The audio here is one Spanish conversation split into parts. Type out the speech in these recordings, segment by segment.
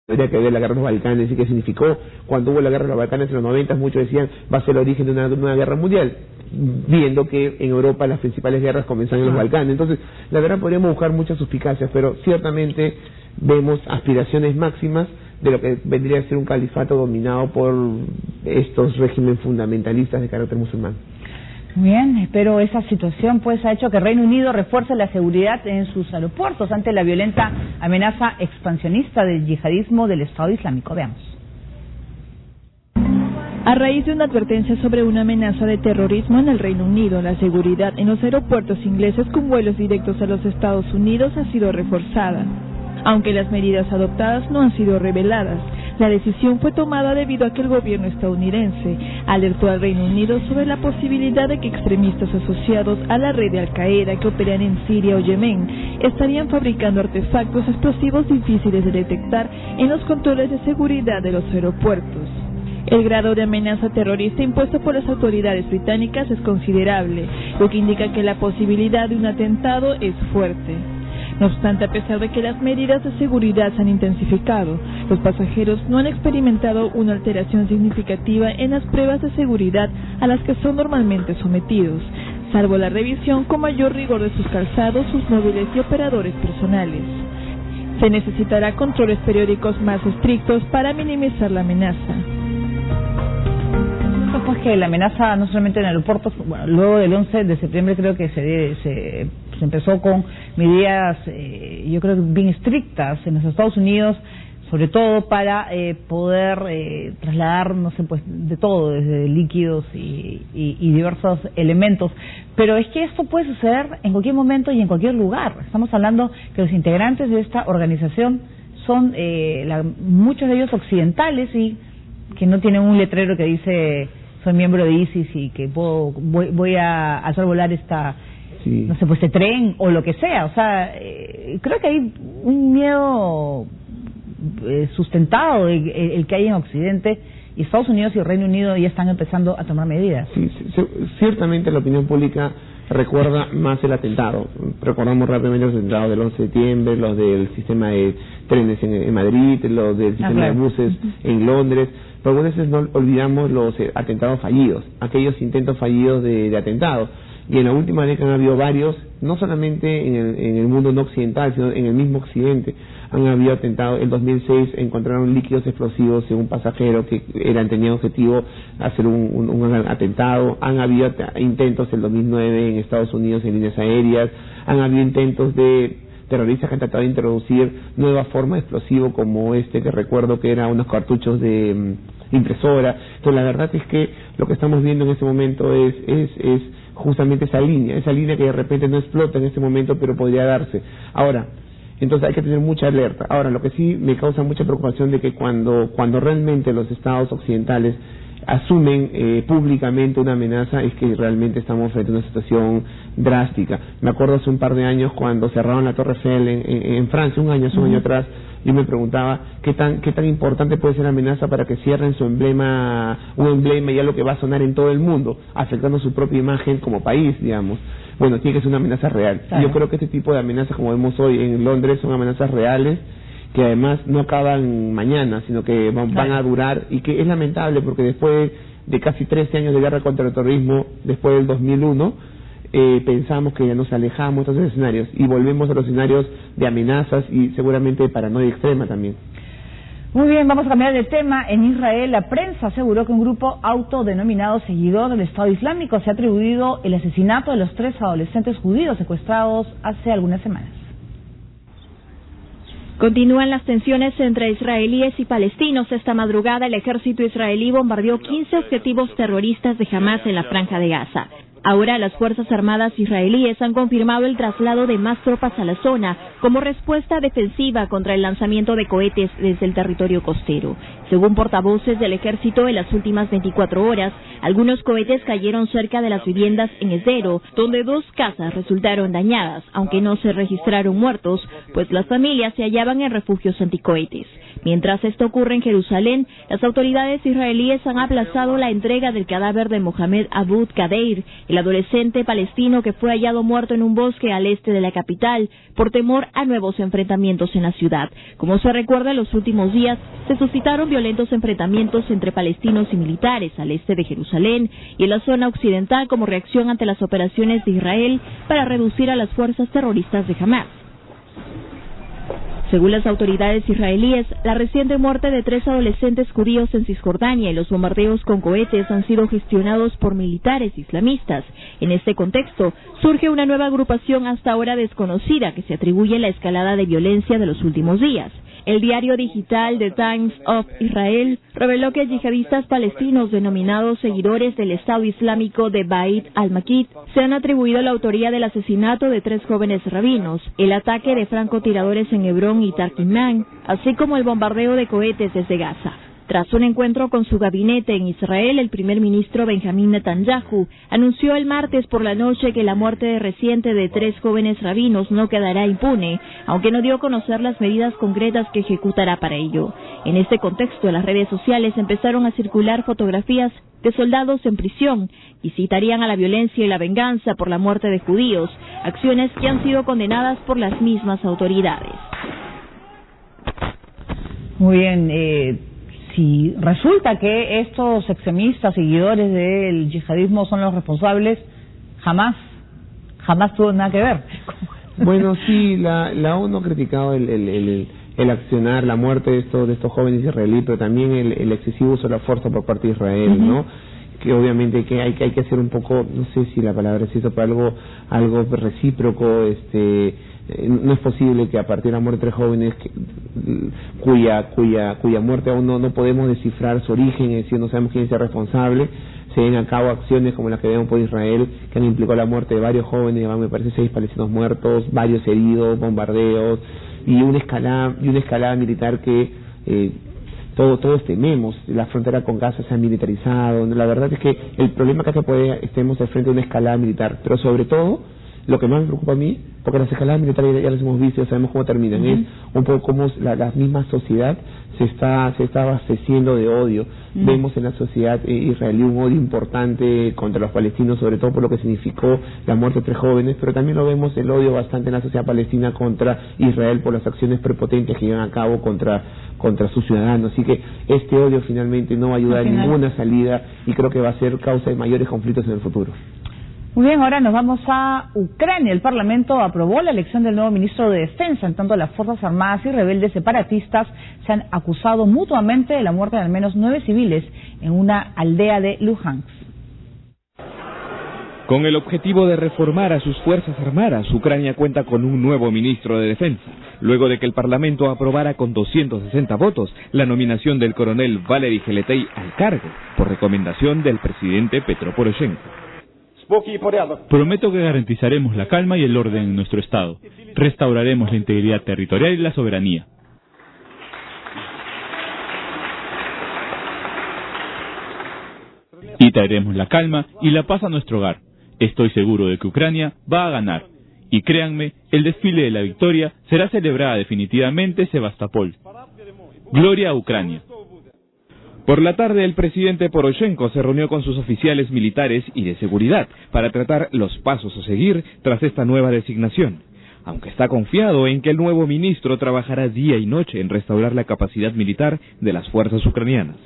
Habría que ver la guerra de los Balcanes y qué significó. Cuando hubo la guerra de los Balcanes en los 90, muchos decían va a ser el origen de una nueva guerra mundial, viendo que en Europa las principales guerras comenzaron en los Balcanes. Entonces, la verdad podríamos buscar muchas suspicacias, pero ciertamente vemos aspiraciones máximas de lo que vendría a ser un califato dominado por estos regímenes fundamentalistas de carácter musulmán. Bien, pero esa situación pues ha hecho que Reino Unido refuerce la seguridad en sus aeropuertos ante la violenta amenaza expansionista del yihadismo del Estado Islámico. Veamos. A raíz de una advertencia sobre una amenaza de terrorismo en el Reino Unido, la seguridad en los aeropuertos ingleses con vuelos directos a los Estados Unidos ha sido reforzada. Aunque las medidas adoptadas no han sido reveladas, la decisión fue tomada debido a que el gobierno estadounidense alertó al Reino Unido sobre la posibilidad de que extremistas asociados a la red de Al-Qaeda que operan en Siria o Yemen estarían fabricando artefactos explosivos difíciles de detectar en los controles de seguridad de los aeropuertos. El grado de amenaza terrorista impuesto por las autoridades británicas es considerable, lo que indica que la posibilidad de un atentado es fuerte. No obstante, a pesar de que las medidas de seguridad se han intensificado, los pasajeros no han experimentado una alteración significativa en las pruebas de seguridad a las que son normalmente sometidos, salvo la revisión con mayor rigor de sus calzados, sus móviles y operadores personales. Se necesitará controles periódicos más estrictos para minimizar la amenaza. Pues que la amenaza no solamente en aeropuertos, bueno, luego del 11 de septiembre creo que se empezó con medidas, yo creo que bien estrictas en los Estados Unidos, sobre todo para poder trasladar, no sé, pues de todo, desde líquidos y diversos elementos. Pero es que esto puede suceder en cualquier momento y en cualquier lugar. Estamos hablando que los integrantes de esta organización son muchos de ellos occidentales y que no tienen un letrero que dice soy miembro de ISIS y que voy a hacer volar no sé, pues este tren o lo que sea. O sea, creo que hay un miedo sustentado el que hay en Occidente, y Estados Unidos y el Reino Unido ya están empezando a tomar medidas. Sí, ciertamente la opinión pública recuerda más el atentado. Recordamos rápidamente los atentados del 11 de septiembre, los del sistema de trenes en Madrid, los del sistema de buses en Londres. Pero a veces no olvidamos los atentados fallidos, aquellos intentos fallidos de atentados. Y en la última década han habido varios, no solamente en el mundo no occidental, sino en el mismo occidente. Han habido atentados. En 2006 encontraron líquidos explosivos en un pasajero que tenía objetivo hacer un atentado. Han habido intentos en 2009 en Estados Unidos en líneas aéreas. Han habido intentos de terroristas que han tratado de introducir nuevas formas de explosivo, como que recuerdo que eran unos cartuchos de impresora. Entonces la verdad es que lo que estamos viendo en este momento es justamente esa línea que de repente no explota en este momento, pero podría darse. Ahora, entonces hay que tener mucha alerta. Ahora, lo que sí me causa mucha preocupación de que cuando realmente los estados occidentales asumen públicamente una amenaza, es que realmente estamos frente a una situación drástica. Me acuerdo hace un par de años cuando cerraron la Torre Eiffel en Francia, un año atrás, yo me preguntaba qué tan importante puede ser la amenaza para que cierren un emblema ya lo que va a sonar en todo el mundo, afectando su propia imagen como país, digamos. Bueno, tiene que ser una amenaza real. Claro. Yo creo que este tipo de amenazas, como vemos hoy en Londres, son amenazas reales, que además no acaban mañana, sino que van a durar, y que es lamentable porque después de casi 13 años de guerra contra el terrorismo, después del 2001, pensamos que ya nos alejamos de estos escenarios y volvemos a los escenarios de amenazas y seguramente de paranoia extrema también. Muy bien, vamos a cambiar de tema. En Israel, la prensa aseguró que un grupo autodenominado seguidor del Estado Islámico se ha atribuido el asesinato de los 3 adolescentes judíos secuestrados hace algunas semanas. Continúan las tensiones entre israelíes y palestinos. Esta madrugada el ejército israelí bombardeó 15 objetivos terroristas de Hamás en la Franja de Gaza. Ahora las Fuerzas Armadas israelíes han confirmado el traslado de más tropas a la zona como respuesta defensiva contra el lanzamiento de cohetes desde el territorio costero. Según portavoces del ejército, en las últimas 24 horas, algunos cohetes cayeron cerca de las viviendas en Sderot, donde 2 casas resultaron dañadas, aunque no se registraron muertos, pues las familias se hallaban en refugios anticohetes. Mientras esto ocurre en Jerusalén, las autoridades israelíes han aplazado la entrega del cadáver de Mohamed Abu Kadeir, el adolescente palestino que fue hallado muerto en un bosque al este de la capital, por temor a nuevos enfrentamientos en la ciudad. Como se recuerda, en los últimos días se suscitaron violentos enfrentamientos entre palestinos y militares al este de Jerusalén y en la zona occidental como reacción ante las operaciones de Israel para reducir a las fuerzas terroristas de Hamas. Según las autoridades israelíes, la reciente muerte de 3 adolescentes judíos en Cisjordania y los bombardeos con cohetes han sido gestionados por militares islamistas. En este contexto, surge una nueva agrupación hasta ahora desconocida que se atribuye la escalada de violencia de los últimos días. El diario digital The Times of Israel reveló que yihadistas palestinos denominados seguidores del Estado Islámico de Bait al-Makid se han atribuido la autoría del asesinato de 3 jóvenes rabinos, el ataque de francotiradores en Hebrón y Tarquimán, así como el bombardeo de cohetes desde Gaza. Tras un encuentro con su gabinete en Israel, el primer ministro Benjamín Netanyahu anunció el martes por la noche que la muerte reciente de 3 jóvenes rabinos no quedará impune, aunque no dio a conocer las medidas concretas que ejecutará para ello. En este contexto, en las redes sociales empezaron a circular fotografías de soldados en prisión y citarían a la violencia y la venganza por la muerte de judíos, acciones que han sido condenadas por las mismas autoridades. Muy bien, si resulta que estos extremistas, seguidores del yihadismo son los responsables, jamás tuvo nada que ver. Bueno, sí, la ONU ha criticado el accionar, la muerte de estos jóvenes israelíes, pero también el excesivo uso de la fuerza por parte de Israel, ¿no? Que obviamente que hay que hacer un poco, no sé si la palabra es eso, pero algo recíproco, no es posible que a partir de la muerte de 3 jóvenes cuya muerte aún no podemos descifrar su origen, es decir, no sabemos quién es el responsable, se den a cabo acciones como las que vemos por Israel, que han implicado la muerte de varios jóvenes, me parece 6 palestinos muertos, varios heridos, bombardeos y una escalada militar que todos tememos. La frontera con Gaza se ha militarizado. La verdad es que el problema que estemos de frente a una escalada militar, pero sobre todo lo que más me preocupa a mí, porque las escaladas militares ya las hemos visto, ya sabemos cómo terminan, es un poco cómo la misma sociedad se está abasteciendo de odio. Vemos en la sociedad israelí un odio importante contra los palestinos, sobre todo por lo que significó la muerte de 3 jóvenes, pero también lo vemos el odio bastante en la sociedad palestina contra Israel por las acciones prepotentes que llevan a cabo contra sus ciudadanos. Así que este odio finalmente no va a ayudar a ninguna salida y creo que va a ser causa de mayores conflictos en el futuro. Muy bien, ahora nos vamos a Ucrania. El Parlamento aprobó la elección del nuevo ministro de Defensa. En tanto, las Fuerzas Armadas y rebeldes separatistas se han acusado mutuamente de la muerte de al menos 9 civiles en una aldea de Luhansk. Con el objetivo de reformar a sus Fuerzas Armadas, Ucrania cuenta con un nuevo ministro de Defensa, luego de que el Parlamento aprobara con 260 votos la nominación del coronel Valery Geletey al cargo, por recomendación del presidente Petro Poroshenko. Prometo que garantizaremos la calma y el orden en nuestro Estado. Restauraremos la integridad territorial y la soberanía. Y traeremos la calma y la paz a nuestro hogar. Estoy seguro de que Ucrania va a ganar. Y créanme, el desfile de la victoria será celebrada definitivamente en Sebastopol. Gloria a Ucrania. Por la tarde, el presidente Poroshenko se reunió con sus oficiales militares y de seguridad para tratar los pasos a seguir tras esta nueva designación, aunque está confiado en que el nuevo ministro trabajará día y noche en restaurar la capacidad militar de las fuerzas ucranianas.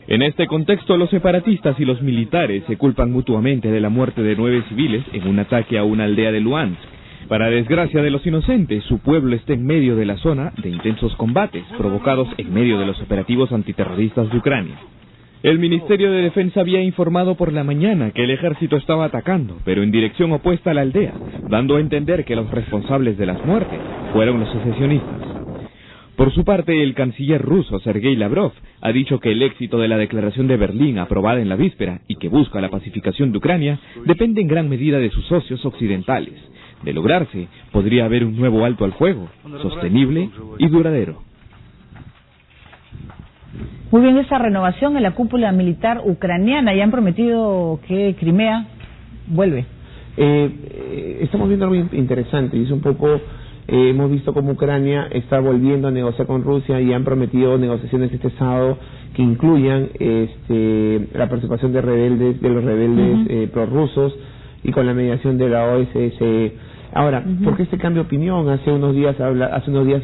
En este contexto, los separatistas y los militares se culpan mutuamente de la muerte de 9 civiles en un ataque a una aldea de Luhansk. Para desgracia de los inocentes, su pueblo está en medio de la zona de intensos combates provocados en medio de los operativos antiterroristas de Ucrania. El Ministerio de Defensa había informado por la mañana que el ejército estaba atacando, pero en dirección opuesta a la aldea, dando a entender que los responsables de las muertes fueron los secesionistas. Por su parte, el canciller ruso Sergei Lavrov ha dicho que el éxito de la declaración de Berlín aprobada en la víspera y que busca la pacificación de Ucrania depende en gran medida de sus socios occidentales. De lograrse, podría haber un nuevo alto al fuego, sostenible y duradero. Muy bien, esa renovación en la cúpula militar ucraniana, ya han prometido que Crimea vuelve. Estamos viendo algo interesante, y es un poco, hemos visto cómo Ucrania está volviendo a negociar con Rusia y han prometido negociaciones este sábado que incluyan la participación de los rebeldes prorrusos y con la mediación de la OSCE. Ahora, ¿por qué este cambio de opinión? Hace unos días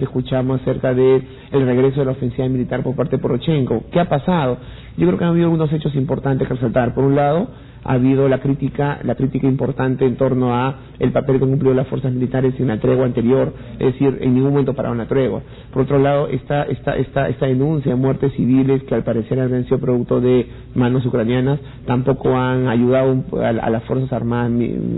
escuchamos acerca de el regreso de la ofensiva militar por parte de Poroshenko. ¿Qué ha pasado? Yo creo que han habido algunos hechos importantes que resaltar. Por un lado, ha habido la crítica importante en torno a el papel que han cumplido las fuerzas militares en la tregua anterior, es decir, en ningún momento pararon la tregua. Por otro lado, esta denuncia de muertes civiles que al parecer han sido producto de manos ucranianas, tampoco han ayudado a las fuerzas armadas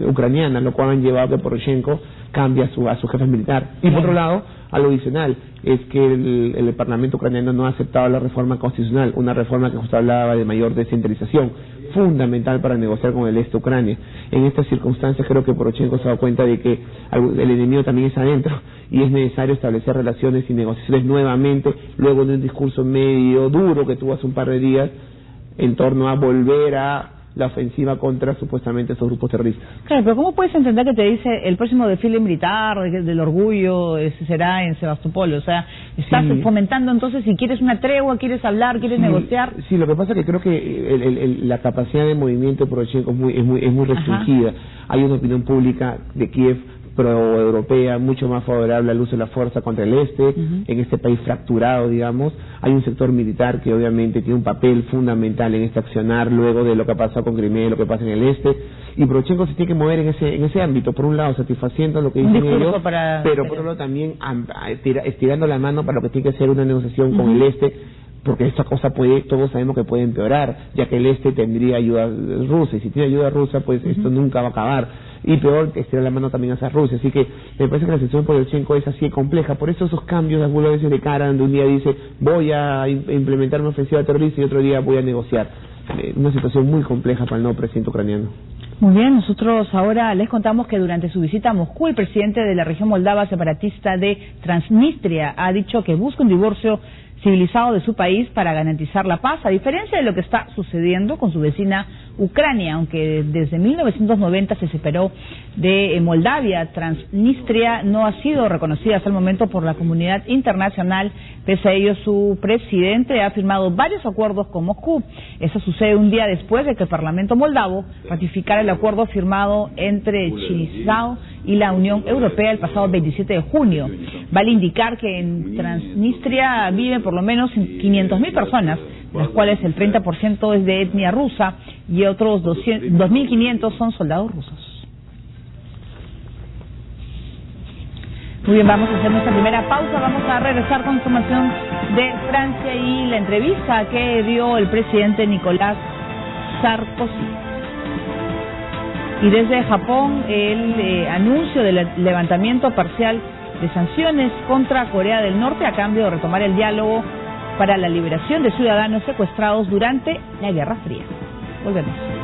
ucranianas, lo cual han llevado a que Poroshenko cambie a su jefe militar. Y por otro lado, algo adicional es que el Parlamento ucraniano no ha aceptado la reforma constitucional, una reforma que justo hablaba de mayor descentralización, fundamental para negociar con el este de Ucrania. En estas circunstancias creo que Poroshenko se ha dado cuenta de que el enemigo también es adentro y es necesario establecer relaciones y negociaciones nuevamente, luego de un discurso medio duro que tuvo hace un par de días en torno a volver a la ofensiva contra supuestamente esos grupos terroristas. Claro, pero ¿cómo puedes entender que te dice el próximo desfile militar del orgullo será en Sebastopol? O sea, estás fomentando entonces si quieres una tregua, quieres hablar, quieres negociar. Sí, lo que pasa es que creo que la capacidad de movimiento de Poroshenko es muy restringida. Hay una opinión pública de Kiev pro-europea, mucho más favorable al uso de la fuerza contra el este, en este país fracturado, digamos. Hay un sector militar que obviamente tiene un papel fundamental en este accionar luego de lo que ha pasado con Crimea y lo que pasa en el este, y Poroshenko se tiene que mover en ese ámbito, por un lado satisfaciendo lo que dicen ellos, pero por otro lado también estirando la mano para lo que tiene que ser una negociación con el este, porque esta cosa todos sabemos que puede empeorar, ya que el este tendría ayuda rusa, y si tiene ayuda rusa, pues esto nunca va a acabar. Y peor, estirar la mano también hacia Rusia. Así que me parece que la situación de Poroshenko es así de compleja. Por eso esos cambios algunas veces de cara, donde un día dice voy a implementar una ofensiva terrorista y otro día voy a negociar. Una situación muy compleja para el nuevo presidente ucraniano. Muy bien, nosotros ahora les contamos que durante su visita a Moscú, el presidente de la región moldava separatista de Transnistria ha dicho que busca un divorcio civilizado de su país para garantizar la paz, a diferencia de lo que está sucediendo con su vecina Ucrania, aunque desde 1990 se separó de Moldavia. Transnistria no ha sido reconocida hasta el momento por la comunidad internacional. Pese a ello, su presidente ha firmado varios acuerdos con Moscú. Eso sucede un día después de que el Parlamento moldavo ratificara el acuerdo firmado entre Chisinau y la Unión Europea el pasado 27 de junio. Vale indicar que en Transnistria viven por lo menos 500.000 personas, de las cuales el 30% es de etnia rusa y otros 2.500 son soldados rusos. Muy bien, vamos a hacer nuestra primera pausa, vamos a regresar con información de Francia y la entrevista que dio el presidente Nicolás Sarkozy. Y desde Japón, el anuncio del levantamiento parcial de sanciones contra Corea del Norte a cambio de retomar el diálogo para la liberación de ciudadanos secuestrados durante la Guerra Fría. Volvemos.